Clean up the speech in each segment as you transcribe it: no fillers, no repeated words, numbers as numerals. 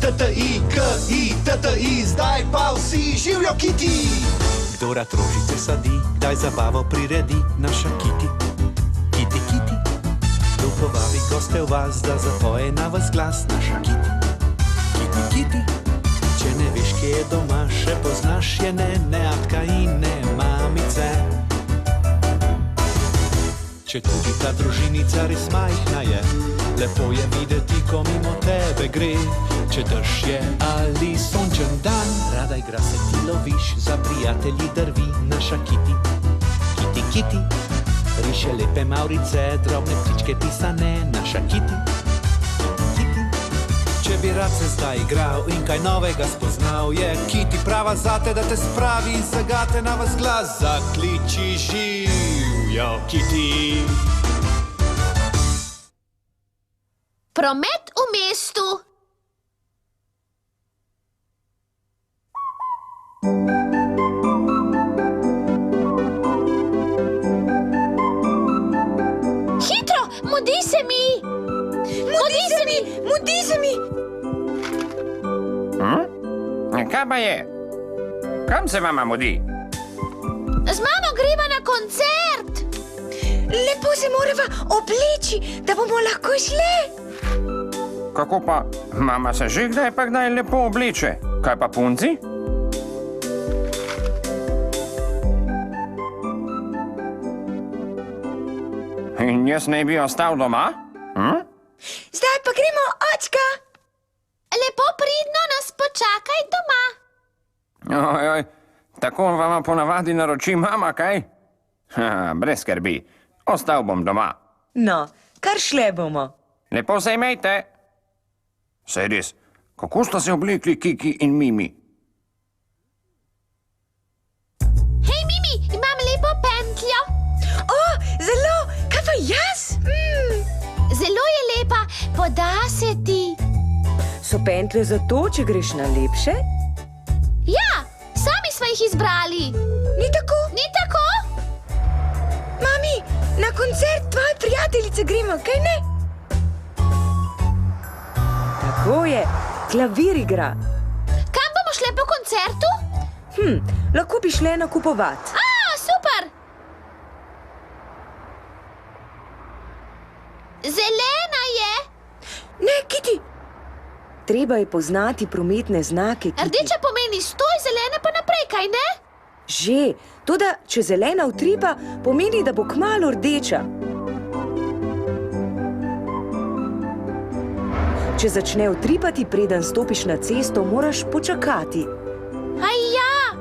K-I-T-T-I, zdaj pa vsi živijo Kiti. Kdo rad rožice sadi, kdaj zabavo priredi, naša Kiti. Kiti, Kiti, kdo povabi goste v vas, da zapoje na vas glas, naša Kiti. Kiti, Kiti, če ne veš, kje je doma, še poznaš je neatka in ne mamice. Če tudi ta družinica res majhna je, lepo je videti, ko mimo tebe gre. Če dež je ali sončen dan, rada igra se ti loviš, za prijatelji drvi, naša Kiti. Kiti, Kiti, riše lepe mavrice, drobne ptičke pisane, naša Kiti. Kiti, če bi rad se zdaj igral in kaj novega spoznal, je Kiti prava zate, da te spravi in zagate na vas glas, zakliči živjo Kiti. Promet v mestu. Hitro, mudi se mi! Mudi se mi! Kaj pa je? Kam se vama mudi? Z mamo greva na koncert. Lepo se morava obleči, da bomo lahko šli. Kako pa? Mama se že kdaj pa kdaj lepo obleče. Kaj pa punci? In jaz ne bi ostal doma? Zdaj pa gremo, očka. Lepo pridno nas počakaj doma. Ojoj, tako vama ponavadi naroči mama, kaj? Brez skrbi, ostal bom doma. No, kar šle bomo. Lepo se imejte. Saj res, kako sta se oblekli Kiki in Mimi? Hej, Mimi, imam lepo pentljo. O, zelo, kaj pa jaz? Zelo je lepa, poda se ti. So pentlje zato, če greš na lepše? Ja, sami smo jih izbrali. Ni tako? Ni tako? Mami, na koncert tvoje prijateljice gremo, kaj ne? Tako je, klavir igra. Kam bomo šle po koncertu? Lahko bi šle nakupovati. Super! Zelena je. Ne, Kiti. Treba je poznati prometne znake, Kiti. Rdeča pomeni stoj, zelena pa naprej, kaj ne? Že, toda če zelena utripa, pomeni, da bo kmalu rdeča. Če začne utripati, preden stopiš na cesto, moraš počakati. Ja.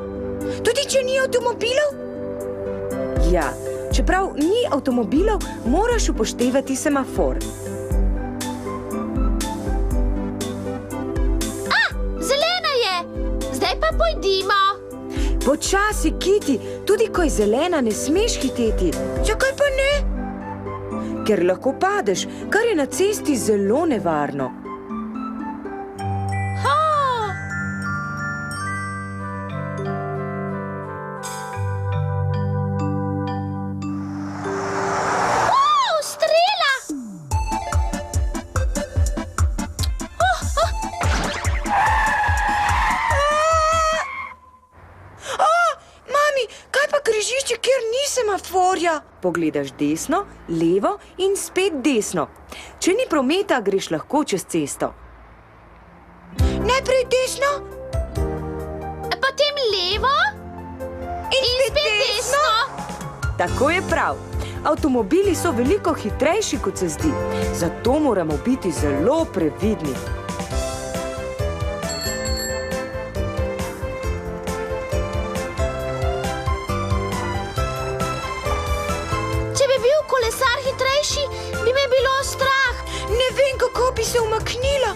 Tudi če ni avtomobilov? Ja, čeprav ni avtomobilov, moraš upoštevati semafor. Zelena je. Zdaj pa pojdimo. Počasi, Kiti, tudi ko je zelena, ne smeš hiteti. Zakaj pa ne? Ker lahko padeš, kar je na cesti zelo nevarno. Pogledaš desno, levo in spet desno. Če ni prometa, greš lahko čez cesto. Najprej desno, potem levo in spet desno. Tako je prav. Avtomobili so veliko hitrejši, kot se zdi. Zato moramo biti zelo previdni. Bi me bilo strah. Ne vem, kako bi se umaknila.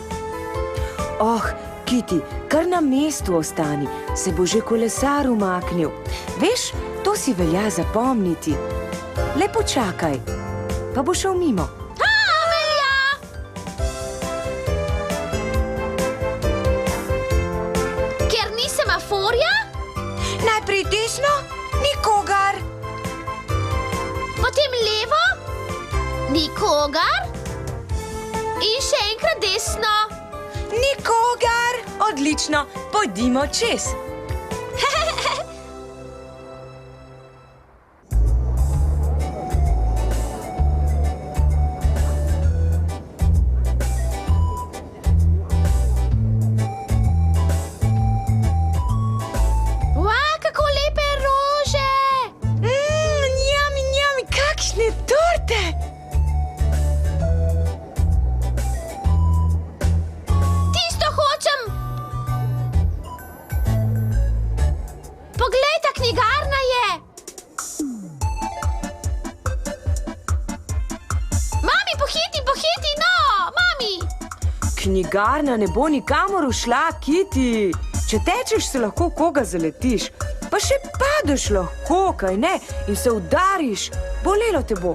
Kiti, kar na mestu ostani, se bo že kolesar umaknil. Veš, to si velja zapomniti. Le počakaj, pa bo šel mimo. Velja! Ker ni semaforja? Najprej desno, nikogar. Potem levo? Nikogar? In še enkrat desno. Nikogar! Odlično, pojdimo čez. Kako lepe rože! Njami, njami, kakšne torte! Tisto hočem! Poglej, ta knjigarna je! Mami, pohiti, no! Mami! Knjigarna ne bo nikamor ušla, Kitty. Če tečeš, se lahko koga zaletiš. Pa še padeš lahko, kaj ne? In se udariš. Bolelo te bo.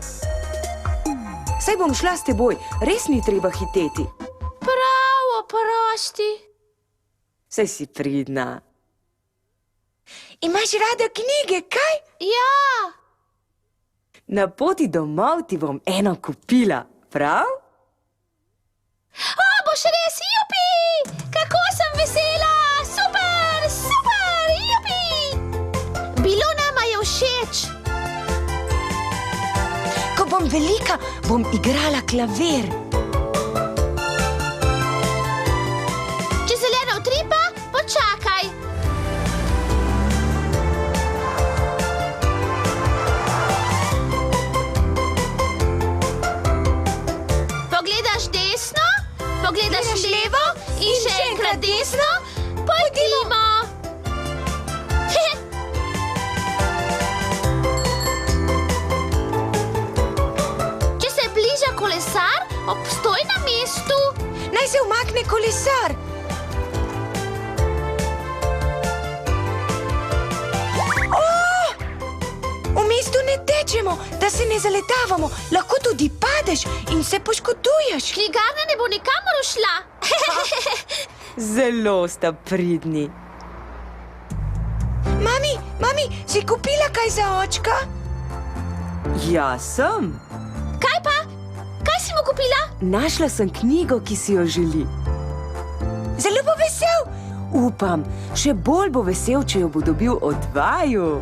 Saj bom šla s teboj. Res ni treba hiteti. Prav, oprosti. Saj si pridna. Imaš rada knjige, kaj? Ja, Na poti domov ti bom eno kupila, prav? o, boš res, jupi! Kako sem vesela! Super, super, jupi! Bilo nama je všeč. Ko bom velika, bom igrala klavir. Če zelena utripa, počakaj. Pogledaš desno, pogledaš levo in še enkrat desno, pojdimo. Če se bliža kolesar, obstoj na mestu. Naj se umakne kolesar. V mestu ne tečemo, da se ne zaletavamo. Lahko tudi padeš in se poškoduješ. Knjigarna ne bo nikamor ušla. Zelo sta pridni. Mami, si kupila kaj za očka? Ja, sem. Kaj pa? Kaj si mu kupila? Našla sem knjigo, ki si jo želi. Zelo bo vesel. Upam, še bolj bo vesel, če jo bo dobil od vaju.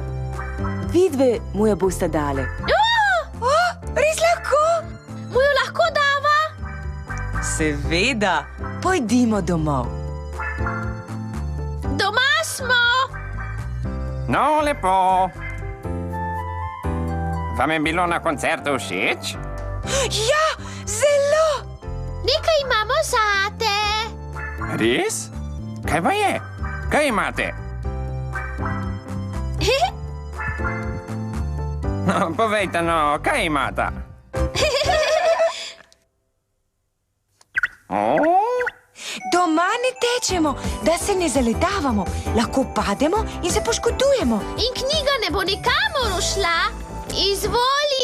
Vidve mu jo bosta dale. Res lahko? Mu jo lahko dava? Seveda, pojdimo domov. Doma smo. No, lepo. Vam je bilo na koncertu všeč? Ja, zelo! Nekaj imamo zate. Res? Kaj pa je? Kaj imate? No, povejte, no, kaj imata? Doma ne tečemo, da se ne zaletavamo. Lahko pademo in se poškodujemo. In knjiga ne bo nikamor ušla. Izvoli.